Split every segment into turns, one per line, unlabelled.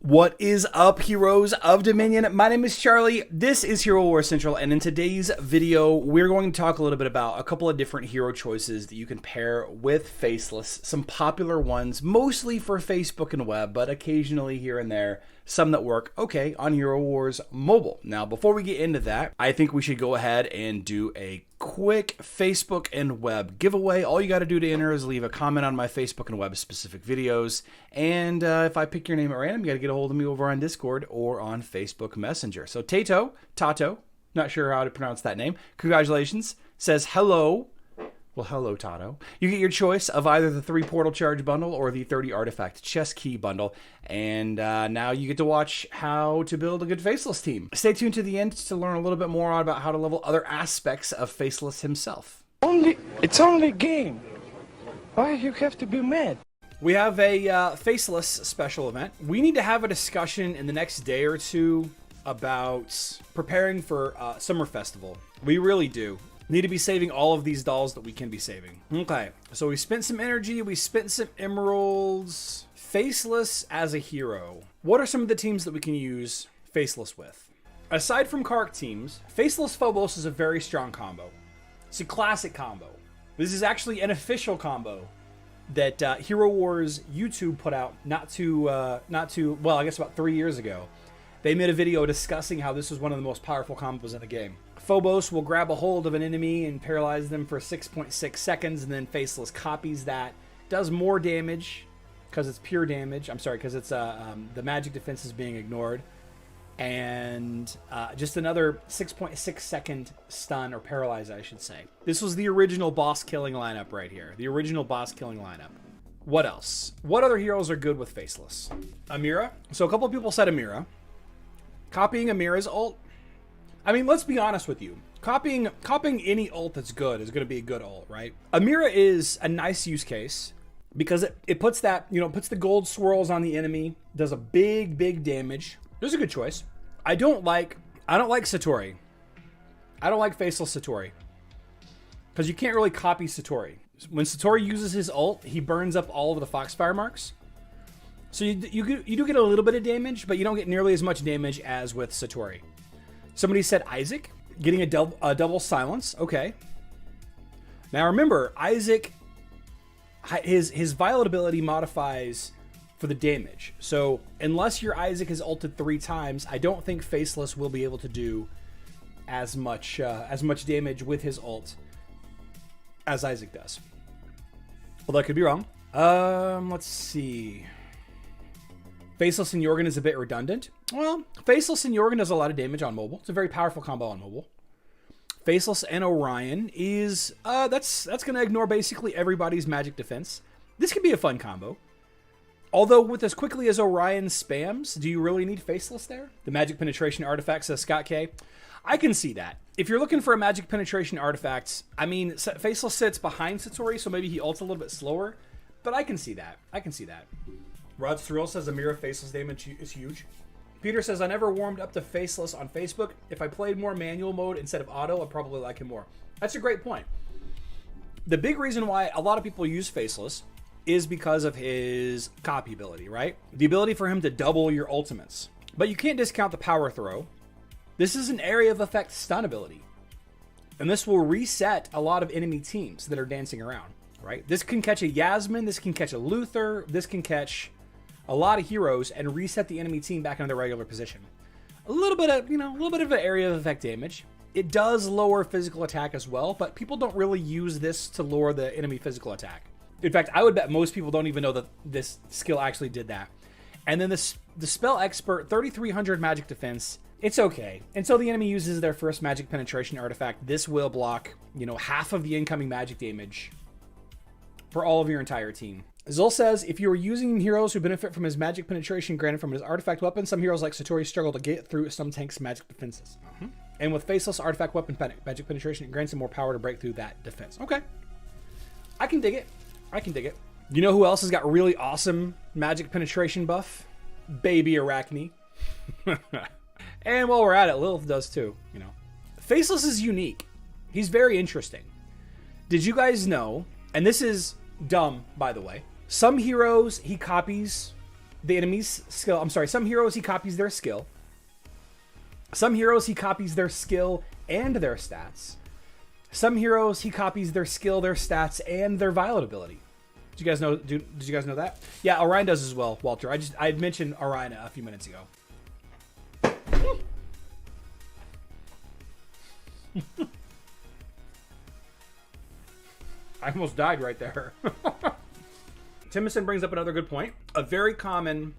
What is up, heroes of Dominion? My name is Charlie. This is Hero War Central, and in today's video, we're going to talk a little bit about a couple of different hero choices that you can pair with Faceless. Some popular ones, mostly for Facebook and web, but occasionally here and there, some that work okay on Hero Wars Mobile. Now, before we get into that, I think we should go ahead and do a quick Facebook and web giveaway. All you got to do to enter is leave a comment on my Facebook and web specific videos. And if I pick your name at random, you got to get a hold of me over on Discord or on Facebook Messenger. So Tato, not sure how to pronounce that name, congratulations, says hello. Well, hello, Tato. You get your choice of either the 3 Portal Charge bundle or the 30 Artifact Chest Key bundle. And now you get to watch how to build a good Faceless team. Stay tuned to the end to learn a little bit more about how to level other aspects of Faceless himself.
It's only a game. Why you have to be mad?
We have a Faceless special event. We need to have a discussion in the next day or two about preparing for Summer Festival. We really do. Need to be saving all of these dolls that we can be saving. Okay, so we spent some energy, we spent some emeralds. Faceless as a hero. What are some of the teams that we can use Faceless with? Aside from Kark teams, Faceless Phobos is a very strong combo. It's a classic combo. This is actually an official combo that Hero Wars YouTube put out not too well, I guess about 3 years ago. They made a video discussing how this was one of the most powerful combos in the game. Phobos will grab a hold of an enemy and paralyze them for 6.6 seconds, and then Faceless copies that. Does more damage, because it's pure damage. I'm sorry, because it's the magic defense is being ignored. And just another 6.6 second stun, or paralyze, I should say. This was the original boss killing lineup right here. The original boss killing lineup. What else? What other heroes are good with Faceless? Amira. So a couple of people said Amira. Copying Amira's ult. I mean, let's be honest with you. Copying any ult that's good is going to be a good ult, right? Amira is a nice use case because it puts that, puts the gold swirls on the enemy, does a big damage. There's a good choice. I don't like Satori. I don't like Faceless Satori because you can't really copy Satori. When Satori uses his ult, he burns up all of the Foxfire marks. So you do get a little bit of damage, but you don't get nearly as much damage as with Satori. Somebody said Isaac, getting a double silence. Okay. Now remember, Isaac, his Violet ability modifies for the damage. So unless your Isaac is ulted 3 times, I don't think Faceless will be able to do as much damage with his ult as Isaac does. Although I could be wrong. Let's see. Faceless and Jorgen is a bit redundant. Well, Faceless and Jorgen does a lot of damage on mobile. It's a very powerful combo on mobile. Faceless and Orion is that's going to ignore basically everybody's magic defense. This could be a fun combo. Although with as quickly as Orion spams, do you really need Faceless there? The magic penetration artifact, says Scott K. I can see that. If you're looking for a magic penetration artifact, I mean, Faceless sits behind Satori, so maybe he ults a little bit slower. But I can see that. Rod's Thrill says Amira Faceless damage is huge. Peter says, I never warmed up to Faceless on Facebook. If I played more manual mode instead of auto, I'd probably like him more. That's a great point. The big reason why a lot of people use Faceless is because of his copy ability, right? The ability for him to double your ultimates. But you can't discount the power throw. This is an area of effect stun ability. And this will reset a lot of enemy teams that are dancing around, right? This can catch a Yasmin, this can catch a Luther, this can catch a lot of heroes and reset the enemy team back into their regular position. A little bit of an area of effect damage. It does lower physical attack as well, but people don't really use this to lower the enemy physical attack. In fact, I would bet most people don't even know that this skill actually did that. And then the Spell Expert, 3300 magic defense, it's okay. Until the enemy uses their first magic penetration artifact, this will block, half of the incoming magic damage for all of your entire team. Zul says, if you are using heroes who benefit from his magic penetration granted from his artifact weapon, some heroes like Satori struggle to get through some tanks' magic defenses. And with Faceless artifact weapon magic penetration, it grants him more power to break through that defense. Okay. I can dig it. You know who else has got really awesome magic penetration buff? Baby Arachne. And while we're at it, Lilith does too, Faceless is unique. He's very interesting. Did you guys know, and this is dumb, by the way, some heroes he copies the enemy's skill. I'm sorry, some heroes he copies their skill. Some heroes he copies their skill and their stats. Some heroes he copies their skill, their stats, and their violet ability. Did you guys know? Did you guys know that? Yeah, Orion does as well, Walter. I had mentioned Orion a few minutes ago. I almost died right there. Timison brings up another good point. A very common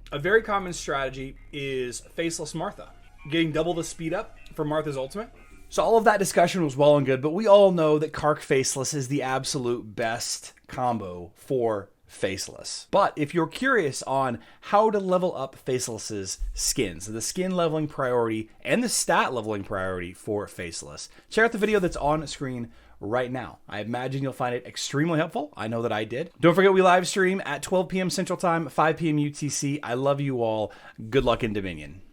strategy is Faceless Martha, getting double the speed up for Martha's ultimate. So all of that discussion was well and good, but we all know that Kark Faceless is the absolute best combo for Faceless. But if you're curious on how to level up Faceless's skins, the skin leveling priority and the stat leveling priority for Faceless, check out the video that's on screen right now. I imagine you'll find it extremely helpful. I know that I did. Don't forget we live stream at 12 p.m. Central Time, 5 p.m. UTC. I love you all. Good luck in Dominion.